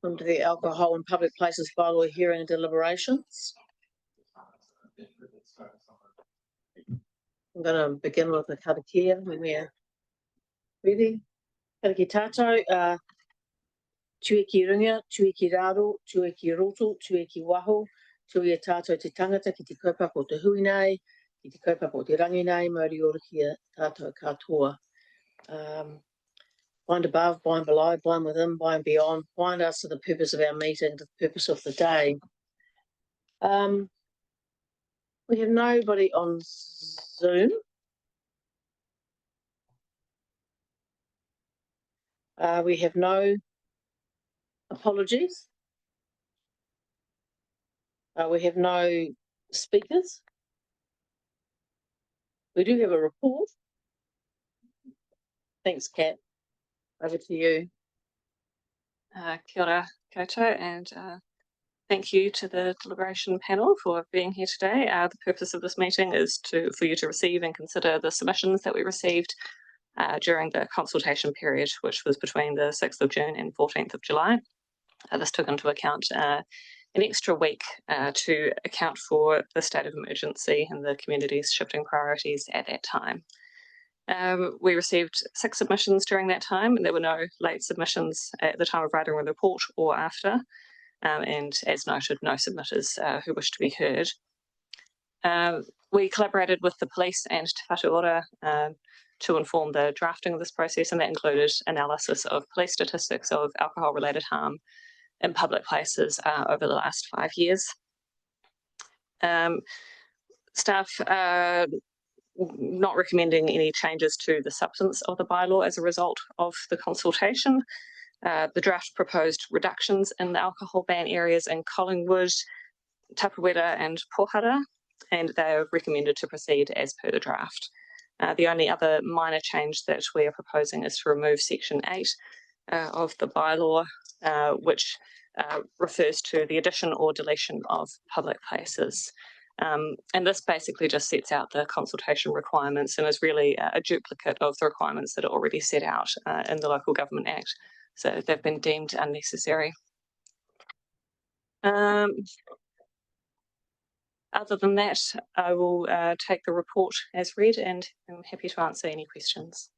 Welcome to the Alcohol in Public Places Bylaw hearing and deliberations. I'm going to begin with the karakia when we're ready. Karaki tātou, tueki runga, tueki raro, tueki roto, tueki waho, tueki tātou te tangata ki te kaupapa o te hui nei, ki te kaupapa o te rangi nei, mauri ora kia tātou katoa. Bind above, bind below, bind within, bind beyond, bind us to the purpose of our meeting, to the purpose of the day. We have nobody on Zoom. We have no apologies. We have no speakers. We do have a report. Thanks, Kat. Over to you. Kia ora koutou, and thank you to the deliberation panel for being here today. The purpose of this meeting is for you to receive and consider the submissions that we received during the consultation period, which was between the 6th of June and 14th of July. This took into account an extra week to account for the state of emergency and the community's shifting priorities at that time. We received 6 submissions during that time, and there were no late submissions at the time of writing the report or after. And as noted, no submitters who wish to be heard. We collaborated with the police and Te Whatu Ora to inform the drafting of this process, and that included analysis of police statistics of alcohol-related harm in public places over the last 5 years. Staff not recommending any changes to the substance of the bylaw as a result of the consultation. The draft proposed reductions in the alcohol ban areas in Collingwood, Tapawera and Pohara, and they are recommended to proceed as per the draft. The only other minor change that we are proposing is to remove Section 8 of the bylaw, which refers to the addition or deletion of public places. And this basically just sets out the consultation requirements and is really a duplicate of the requirements that are already set out in the Local Government Act. So they've been deemed unnecessary. Other than that, I will take the report as read, and I'm happy to answer any questions.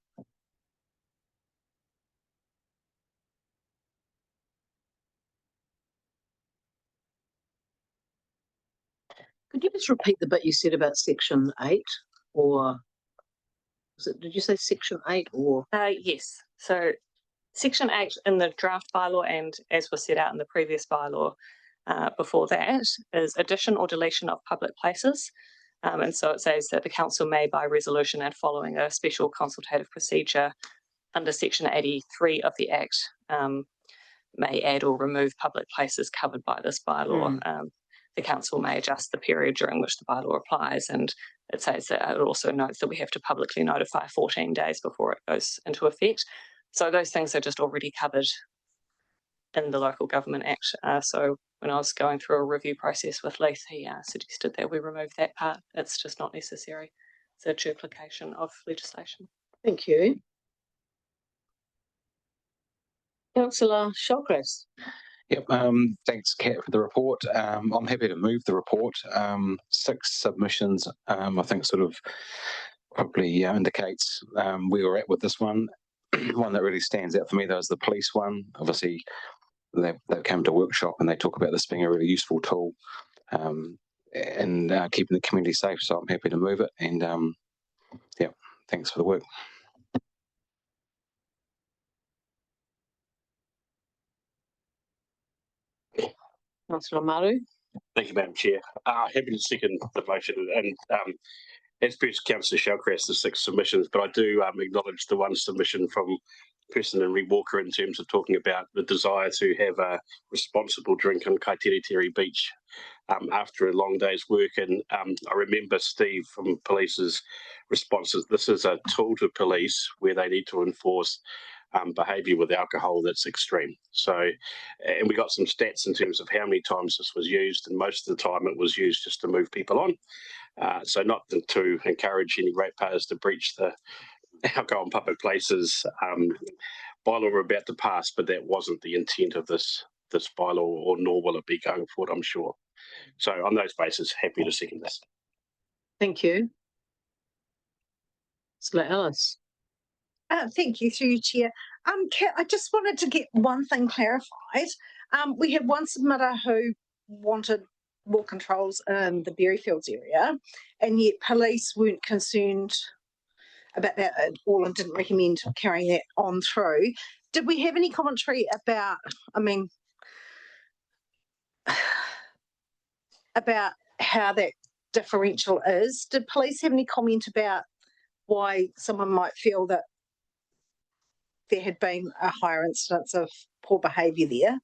Could you just repeat the bit you said about Section 8, or did you say Section 8 or? Yes. So Section 8 in the draft bylaw, and as was set out in the previous bylaw before that, is addition or deletion of public places. And so it says that the council may, by resolution and following a special consultative procedure under Section 83 of the Act, may add or remove public places covered by this bylaw. The council may adjust the period during which the bylaw applies, and it says that it also notes that we have to publicly notify 14 days before it goes into effect. So those things are just already covered in the Local Government Act. So when I was going through a review process with Leith, he suggested that we remove that part. It's just not necessary. It's a duplication of legislation. Thank you. Councillor Shawcross. Yep, thanks, Kat, for the report. I'm happy to move the report. 6 submissions, I think sort of probably indicates where we're at with this one. One that really stands out for me, though, is the police one. Obviously, they came to a workshop and they talk about this being a really useful tool and keeping the community safe. So I'm happy to move it. And yeah, thanks for the work. Councillor Maru. Thank you, Madam Chair. Happy to second the motion, and as per Councillor Shawcross, the 6 submissions, but I do acknowledge the one submission from person in Reed Walker in terms of talking about the desire to have a responsible drink on Kaiteriteri Beach after a long day's work. And I remember Steve from police's responses. This is a tool to police where they need to enforce behaviour with alcohol that's extreme. So, and we got some stats in terms of how many times this was used, and most of the time it was used just to move people on. So not to encourage any ratepayers to breach the alcohol in public places bylaw we're about to pass, but that wasn't the intent of this this bylaw, or nor will it be going forward, I'm sure. So on those bases, happy to second this. Thank you. Councillor Ellis. Thank you, through you, Chair. Kat, I just wanted to get one thing clarified. We had one submitter who wanted more controls in the Berryfields area, and yet police weren't concerned about that at all and didn't recommend carrying that on through. Did we have any commentary about, about how that differential is? Did police have any comment about why someone might feel that there had been a higher incidence of poor behaviour there,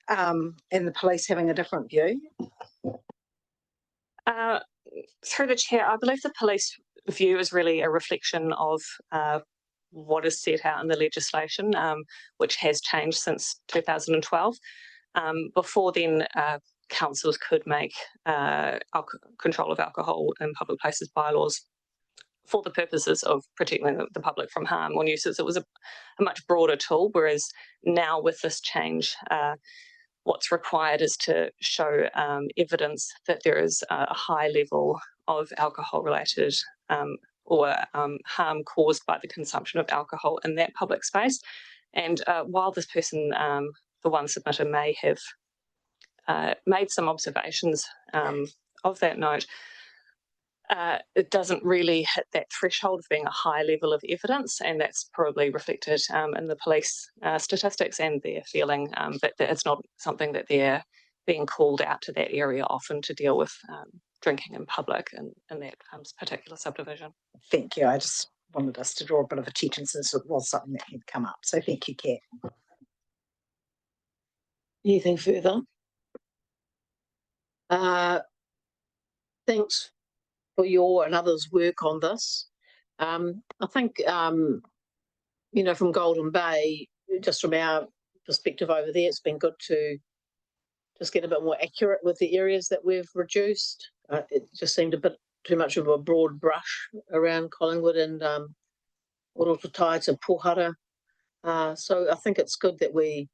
and the police having a different view? Through the chair, I believe the police view is really a reflection of what is set out in the legislation, which has changed since 2012. Before then, councils could make control of alcohol in public places bylaws for the purposes of protecting the public from harm or nuisance. It was a much broader tool, whereas now with this change, what's required is to show evidence that there is a high level of alcohol-related or harm caused by the consumption of alcohol in that public space. And while this person, the one submitter, may have made some observations of that note, it doesn't really hit that threshold of being a high level of evidence, and that's probably reflected in the police statistics and their feeling that it's not something that they're being called out to that area often to deal with drinking in public in that particular subdivision. Thank you. I just wanted us to draw a bit of attention since it was something that had come up. So thank you, Kat. Anything further? Thanks for your and others' work on this. I think, from Golden Bay, just from our perspective over there, it's been good to just get a bit more accurate with the areas that we've reduced. It just seemed a bit too much of a broad brush around Collingwood and Orototai to Pohara. So I think it's good that we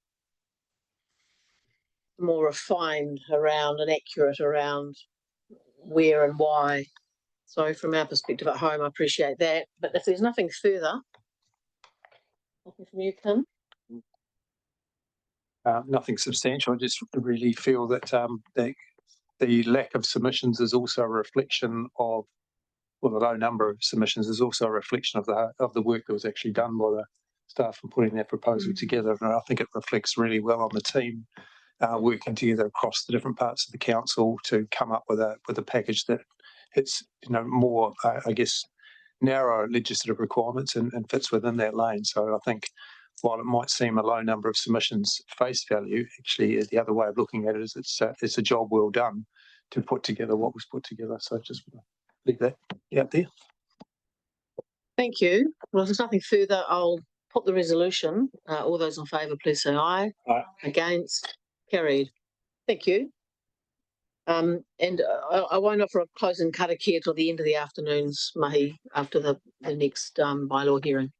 more refined around and accurate around where and why. So from our perspective at home, I appreciate that. But if there's nothing further, nothing from you, Kim? Nothing substantial. I just really feel that the lack of submissions is also a reflection of, well, the low number of submissions is also a reflection of the work that was actually done by the staff in putting that proposal together. And I think it reflects really well on the team working together across the different parts of the council to come up with a package that hits more narrow legislative requirements and fits within that lane. So I think while it might seem a low number of submissions face value, actually the other way of looking at it is it's a job well done to put together what was put together. So just leave that out there. Thank you. Well, if there's nothing further, I'll put the resolution. All those in favour, please say aye. Aye. Against? Carried. Thank you. And I won't offer a closing karakia till the end of the afternoon's mahi after the next bylaw hearing.